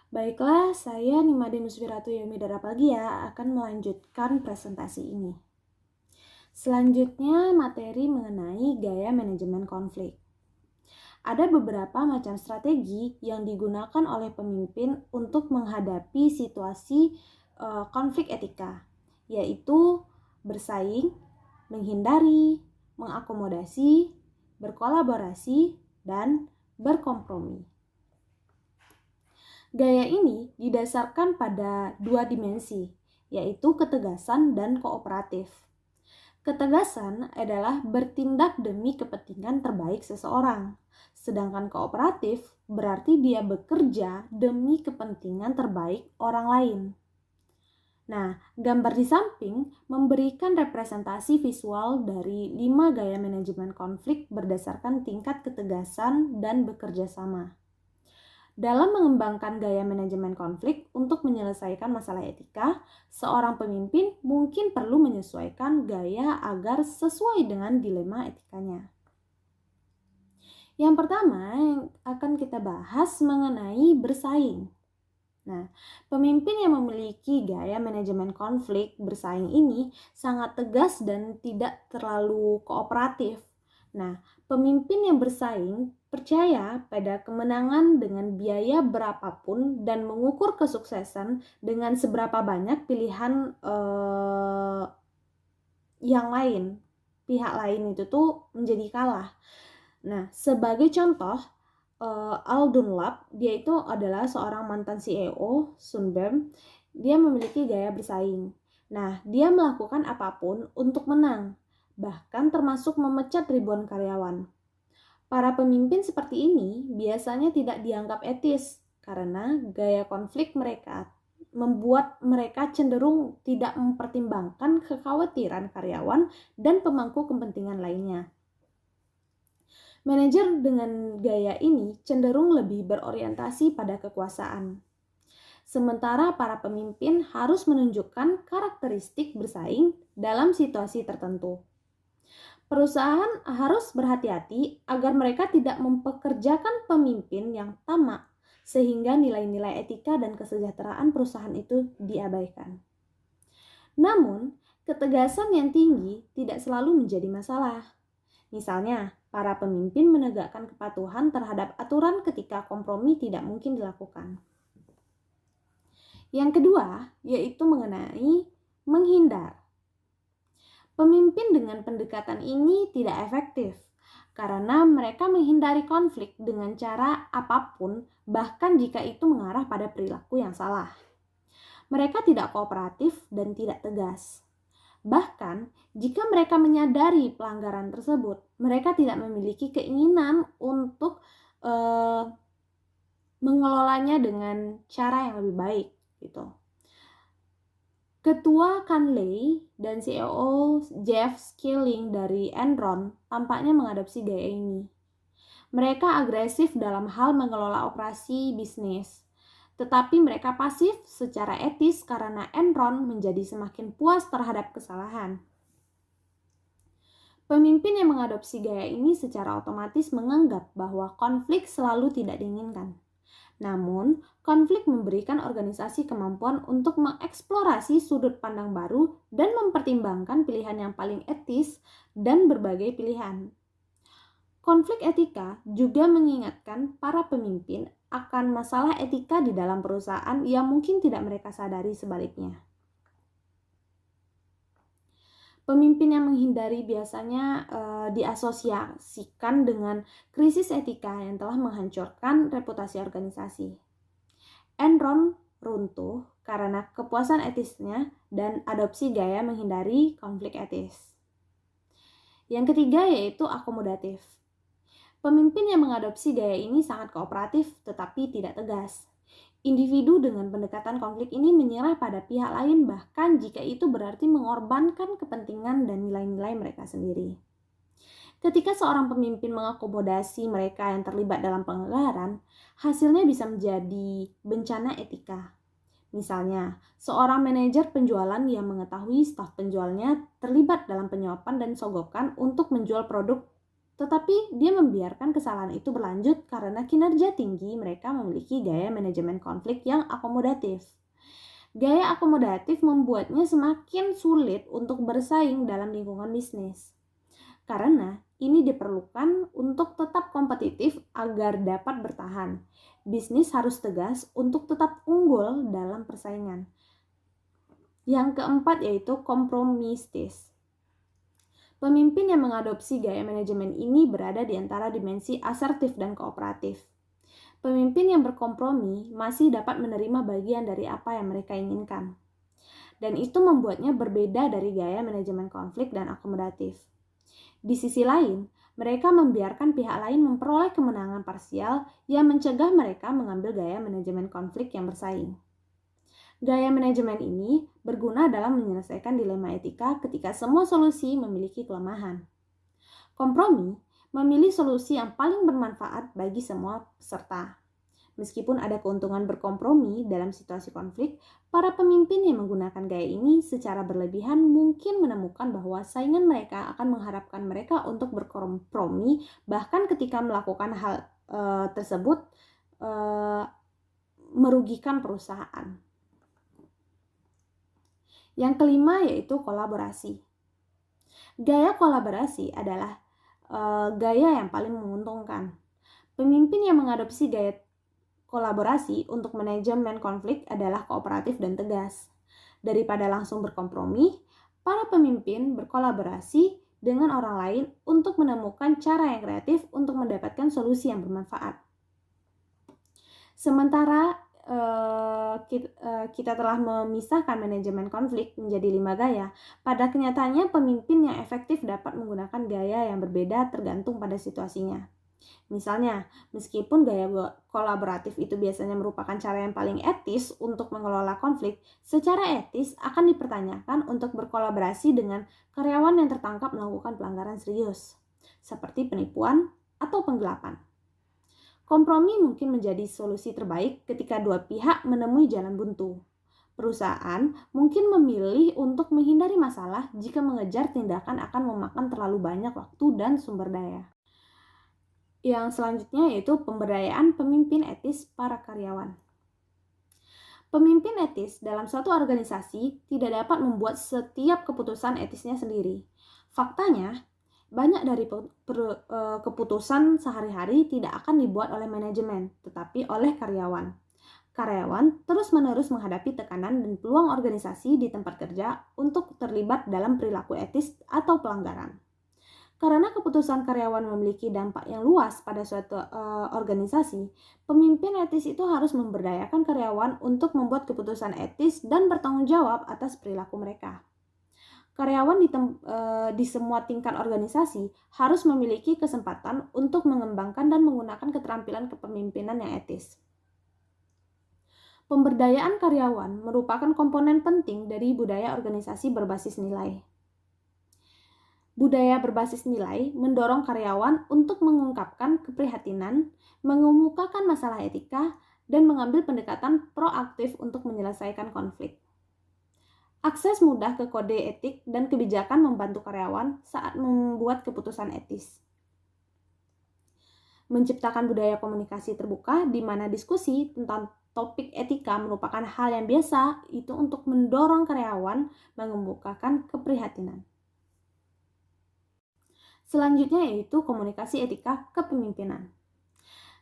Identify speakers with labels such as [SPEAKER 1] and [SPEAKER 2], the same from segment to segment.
[SPEAKER 1] Baiklah, saya Nimade Muswiratu Yomidara Pagia akan melanjutkan presentasi ini. Selanjutnya, materi mengenai gaya manajemen konflik. Ada beberapa macam strategi yang digunakan oleh pemimpin untuk menghadapi situasi konflik etika, yaitu bersaing, menghindari, mengakomodasi, berkolaborasi, dan berkompromi. Gaya ini didasarkan pada dua dimensi, yaitu ketegasan dan kooperatif. Ketegasan adalah bertindak demi kepentingan terbaik seseorang, sedangkan kooperatif berarti dia bekerja demi kepentingan terbaik orang lain. Nah, gambar di samping memberikan representasi visual dari 5 gaya manajemen konflik berdasarkan tingkat ketegasan dan bekerja sama. Dalam mengembangkan gaya manajemen konflik untuk menyelesaikan masalah etika, seorang pemimpin mungkin perlu menyesuaikan gaya agar sesuai dengan dilema etikanya. Yang pertama yang akan kita bahas mengenai bersaing. Nah, pemimpin yang memiliki gaya manajemen konflik bersaing ini sangat tegas dan tidak terlalu kooperatif. Nah, pemimpin yang bersaing percaya pada kemenangan dengan biaya berapapun dan mengukur kesuksesan dengan seberapa banyak pilihan yang lain. Pihak lain itu tuh menjadi kalah. Nah, sebagai contoh, Al Dunlap, dia itu adalah seorang mantan CEO Sunberm. Dia memiliki gaya bersaing. Nah, dia melakukan apapun untuk menang, bahkan termasuk memecat ribuan karyawan. Para pemimpin seperti ini biasanya tidak dianggap etis karena gaya konflik mereka membuat mereka cenderung tidak mempertimbangkan kekhawatiran karyawan dan pemangku kepentingan lainnya. Manajer dengan gaya ini cenderung lebih berorientasi pada kekuasaan. Sementara para pemimpin harus menunjukkan karakteristik bersaing dalam situasi tertentu. Perusahaan harus berhati-hati agar mereka tidak mempekerjakan pemimpin yang tamak sehingga nilai-nilai etika dan kesejahteraan perusahaan itu diabaikan. Namun, ketegasan yang tinggi tidak selalu menjadi masalah. Misalnya, para pemimpin menegakkan kepatuhan terhadap aturan ketika kompromi tidak mungkin dilakukan. Yang kedua, yaitu mengenai menghindar. Pemimpin dengan pendekatan ini tidak efektif karena mereka menghindari konflik dengan cara apapun, bahkan jika itu mengarah pada perilaku yang salah. Mereka tidak kooperatif dan tidak tegas. Bahkan, jika mereka menyadari pelanggaran tersebut, mereka tidak memiliki keinginan untuk mengelolanya dengan cara yang lebih baik, gitu. Ketua Conley dan CEO Jeff Skilling dari Enron tampaknya mengadopsi gaya ini. Mereka agresif dalam hal mengelola operasi bisnis, tetapi mereka pasif secara etis karena Enron menjadi semakin puas terhadap kesalahan. Pemimpin yang mengadopsi gaya ini secara otomatis menganggap bahwa konflik selalu tidak diinginkan. Namun, konflik memberikan organisasi kemampuan untuk mengeksplorasi sudut pandang baru dan mempertimbangkan pilihan yang paling etis dan berbagai pilihan. Konflik etika juga mengingatkan para pemimpin akan masalah etika di dalam perusahaan yang mungkin tidak mereka sadari sebaliknya. Pemimpin yang menghindari biasanya diasosiasikan dengan krisis etika yang telah menghancurkan reputasi organisasi. Enron runtuh karena kepuasan etisnya dan adopsi gaya menghindari konflik etis. Yang ketiga yaitu akomodatif. Pemimpin yang mengadopsi gaya ini sangat kooperatif tetapi tidak tegas. Individu dengan pendekatan konflik ini menyerah pada pihak lain bahkan jika itu berarti mengorbankan kepentingan dan nilai-nilai mereka sendiri. Ketika seorang pemimpin mengakomodasi mereka yang terlibat dalam pelanggaran, hasilnya bisa menjadi bencana etika. Misalnya, seorang manajer penjualan yang mengetahui staf penjualnya terlibat dalam penyuapan dan sogokan untuk menjual produk tetapi dia membiarkan kesalahan itu berlanjut karena kinerja tinggi mereka memiliki gaya manajemen konflik yang akomodatif. Gaya akomodatif membuatnya semakin sulit untuk bersaing dalam lingkungan bisnis. Karena ini diperlukan untuk tetap kompetitif agar dapat bertahan. Bisnis harus tegas untuk tetap unggul dalam persaingan. Yang keempat yaitu kompromistis. Pemimpin yang mengadopsi gaya manajemen ini berada di antara dimensi asertif dan kooperatif. Pemimpin yang berkompromi masih dapat menerima bagian dari apa yang mereka inginkan. Dan itu membuatnya berbeda dari gaya manajemen konflik dan akomodatif. Di sisi lain, mereka membiarkan pihak lain memperoleh kemenangan parsial yang mencegah mereka mengambil gaya manajemen konflik yang bersaing. Gaya manajemen ini berguna dalam menyelesaikan dilema etika ketika semua solusi memiliki kelemahan. Kompromi memilih solusi yang paling bermanfaat bagi semua peserta. Meskipun ada keuntungan berkompromi dalam situasi konflik, para pemimpin yang menggunakan gaya ini secara berlebihan mungkin menemukan bahwa saingan mereka akan mengharapkan mereka untuk berkompromi bahkan ketika melakukan hal tersebut merugikan perusahaan. Yang kelima yaitu kolaborasi. Gaya kolaborasi adalah gaya yang paling menguntungkan. Pemimpin yang mengadopsi gaya kolaborasi untuk manajemen konflik adalah kooperatif dan tegas. Daripada langsung berkompromi, para pemimpin berkolaborasi dengan orang lain untuk menemukan cara yang kreatif untuk mendapatkan solusi yang bermanfaat. Sementara kita telah memisahkan manajemen konflik menjadi 5 gaya, pada kenyataannya pemimpin yang efektif dapat menggunakan gaya yang berbeda tergantung pada situasinya. Misalnya, meskipun gaya kolaboratif itu biasanya merupakan cara yang paling etis untuk mengelola konflik, secara etis akan dipertanyakan untuk berkolaborasi dengan karyawan yang tertangkap melakukan pelanggaran serius, seperti penipuan atau penggelapan. Kompromi mungkin menjadi solusi terbaik ketika dua pihak menemui jalan buntu. Perusahaan mungkin memilih untuk menghindari masalah jika mengejar tindakan akan memakan terlalu banyak waktu dan sumber daya. Yang selanjutnya yaitu pemberdayaan pemimpin etis para karyawan. Pemimpin etis dalam suatu organisasi tidak dapat membuat setiap keputusan etisnya sendiri. Faktanya, banyak dari keputusan sehari-hari tidak akan dibuat oleh manajemen, tetapi oleh karyawan. Karyawan terus-menerus menghadapi tekanan dan peluang organisasi di tempat kerja untuk terlibat dalam perilaku etis atau pelanggaran. Karena keputusan karyawan memiliki dampak yang luas pada suatu organisasi, pemimpin etis itu harus memberdayakan karyawan untuk membuat keputusan etis dan bertanggung jawab atas perilaku mereka. Karyawan di semua tingkat organisasi harus memiliki kesempatan untuk mengembangkan dan menggunakan keterampilan kepemimpinan yang etis. Pemberdayaan karyawan merupakan komponen penting dari budaya organisasi berbasis nilai. Budaya berbasis nilai mendorong karyawan untuk mengungkapkan keprihatinan, mengemukakan masalah etika, dan mengambil pendekatan proaktif untuk menyelesaikan konflik. Akses mudah ke kode etik dan kebijakan membantu karyawan saat membuat keputusan etis. Menciptakan budaya komunikasi terbuka di mana diskusi tentang topik etika merupakan hal yang biasa itu untuk mendorong karyawan mengemukakan keprihatinan. Selanjutnya yaitu komunikasi etika kepemimpinan.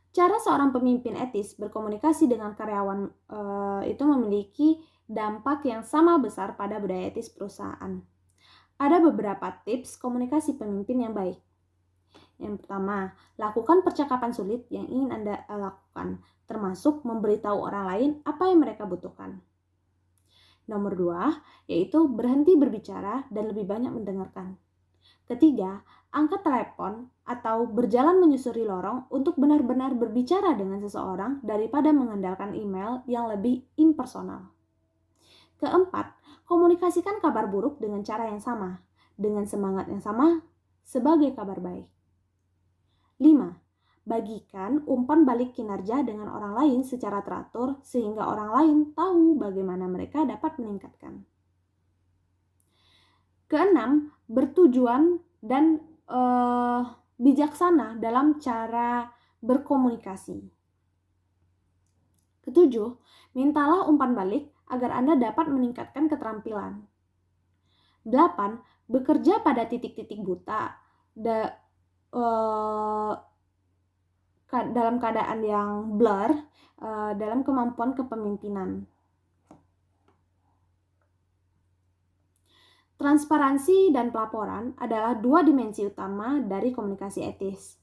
[SPEAKER 1] Cara seorang pemimpin etis berkomunikasi dengan karyawan itu memiliki dampak yang sama besar pada budaya etis perusahaan. Ada beberapa tips komunikasi pemimpin yang baik. Yang pertama, lakukan percakapan sulit yang ingin Anda lakukan, termasuk memberitahu orang lain apa yang mereka butuhkan. Nomor 2, yaitu berhenti berbicara dan lebih banyak mendengarkan. Ketiga, angkat telepon atau berjalan menyusuri lorong untuk benar-benar berbicara dengan seseorang daripada mengandalkan email yang lebih impersonal. Keempat, komunikasikan kabar buruk dengan cara yang sama, dengan semangat yang sama sebagai kabar baik. 5. Bagikan umpan balik kinerja dengan orang lain secara teratur sehingga orang lain tahu bagaimana mereka dapat meningkatkan. Keenam, bertujuan dan bijaksana dalam cara berkomunikasi. Ketujuh, mintalah umpan balik agar Anda dapat meningkatkan keterampilan. 8. Bekerja pada titik-titik buta dalam keadaan yang blur dalam kemampuan kepemimpinan. Transparansi dan pelaporan adalah dua dimensi utama dari komunikasi etis.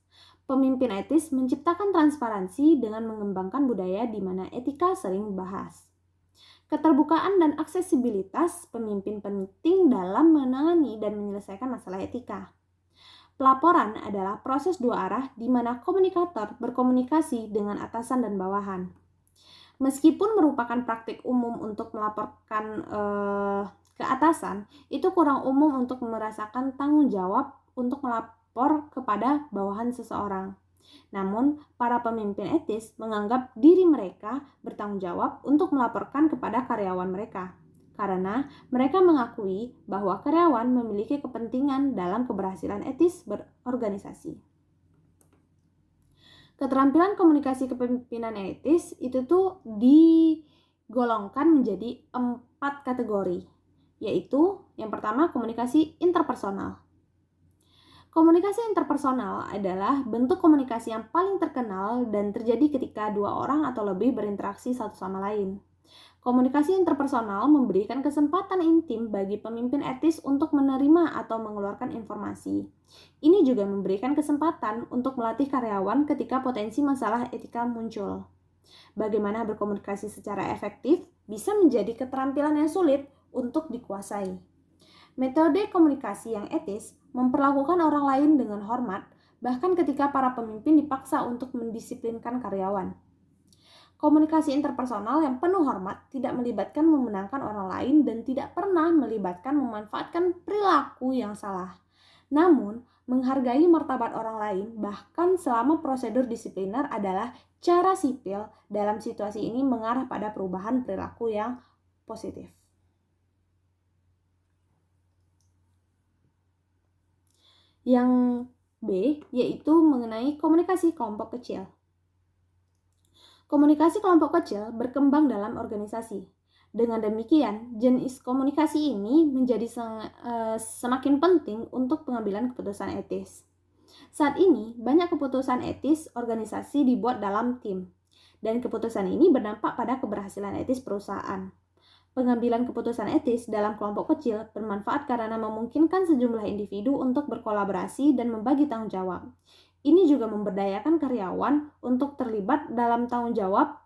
[SPEAKER 1] Pemimpin etis menciptakan transparansi dengan mengembangkan budaya di mana etika sering dibahas. Keterbukaan dan aksesibilitas pemimpin penting dalam menangani dan menyelesaikan masalah etika. Pelaporan adalah proses dua arah di mana komunikator berkomunikasi dengan atasan dan bawahan. Meskipun merupakan praktik umum untuk melaporkan ke atasan, itu kurang umum untuk merasakan tanggung jawab untuk melapor kepada bawahan seseorang. Namun, para pemimpin etis menganggap diri mereka bertanggung jawab untuk melaporkan kepada karyawan mereka, karena mereka mengakui bahwa karyawan memiliki kepentingan dalam keberhasilan etis berorganisasi. Keterampilan komunikasi kepemimpinan etis itu tuh digolongkan menjadi 4 kategori, yaitu yang pertama komunikasi interpersonal. Komunikasi interpersonal adalah bentuk komunikasi yang paling terkenal dan terjadi ketika dua orang atau lebih berinteraksi satu sama lain. Komunikasi interpersonal memberikan kesempatan intim bagi pemimpin etis untuk menerima atau mengeluarkan informasi. Ini juga memberikan kesempatan untuk melatih karyawan ketika potensi masalah etika muncul. Bagaimana berkomunikasi secara efektif bisa menjadi keterampilan yang sulit untuk dikuasai. Metode komunikasi yang etis memperlakukan orang lain dengan hormat, bahkan ketika para pemimpin dipaksa untuk mendisiplinkan karyawan. Komunikasi interpersonal yang penuh hormat tidak melibatkan memenangkan orang lain dan tidak pernah melibatkan memanfaatkan perilaku yang salah. Namun, menghargai martabat orang lain bahkan selama prosedur disipliner adalah cara sipil dalam situasi ini mengarah pada perubahan perilaku yang positif. Yang B, yaitu mengenai komunikasi kelompok kecil. Komunikasi kelompok kecil berkembang dalam organisasi. Dengan demikian, jenis komunikasi ini menjadi semakin penting untuk pengambilan keputusan etis. Saat ini, banyak keputusan etis organisasi dibuat dalam tim, dan keputusan ini berdampak pada keberhasilan etis perusahaan. Pengambilan keputusan etis dalam kelompok kecil bermanfaat karena memungkinkan sejumlah individu untuk berkolaborasi dan membagi tanggung jawab. Ini juga memberdayakan karyawan untuk terlibat dalam tanggung jawab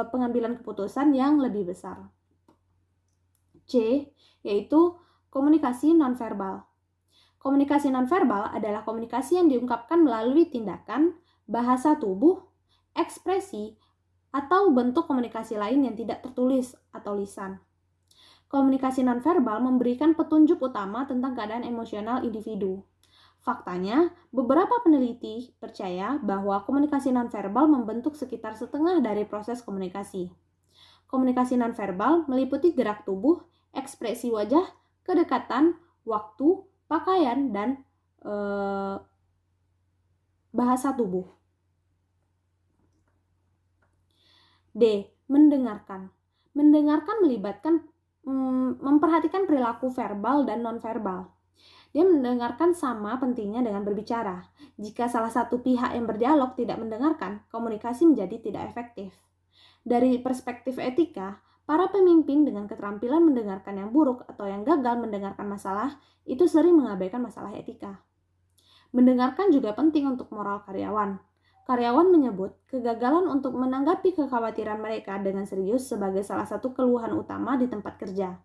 [SPEAKER 1] pengambilan keputusan yang lebih besar. C, yaitu komunikasi nonverbal. Komunikasi nonverbal adalah komunikasi yang diungkapkan melalui tindakan, bahasa tubuh, ekspresi, atau bentuk komunikasi lain yang tidak tertulis atau lisan. Komunikasi nonverbal memberikan petunjuk utama tentang keadaan emosional individu. Faktanya, beberapa peneliti percaya bahwa komunikasi nonverbal membentuk sekitar setengah dari proses komunikasi. Komunikasi nonverbal meliputi gerak tubuh, ekspresi wajah, kedekatan, waktu, pakaian, dan bahasa tubuh. D. Mendengarkan. Mendengarkan melibatkan memperhatikan perilaku verbal dan nonverbal. Dia mendengarkan sama pentingnya dengan berbicara. Jika salah satu pihak yang berdialog tidak mendengarkan, komunikasi menjadi tidak efektif. Dari perspektif etika, para pemimpin dengan keterampilan mendengarkan yang buruk atau yang gagal mendengarkan masalah itu sering mengabaikan masalah etika. Mendengarkan juga penting untuk moral karyawan. Karyawan menyebut kegagalan untuk menanggapi kekhawatiran mereka dengan serius sebagai salah satu keluhan utama di tempat kerja.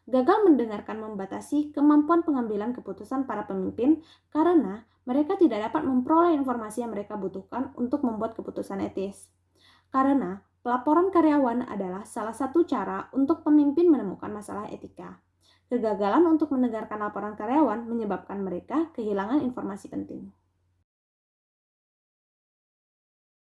[SPEAKER 1] Gagal mendengarkan membatasi kemampuan pengambilan keputusan para pemimpin karena mereka tidak dapat memperoleh informasi yang mereka butuhkan untuk membuat keputusan etis. Karena pelaporan karyawan adalah salah satu cara untuk pemimpin menemukan masalah etika. Kegagalan untuk mendengarkan laporan karyawan menyebabkan mereka kehilangan informasi penting.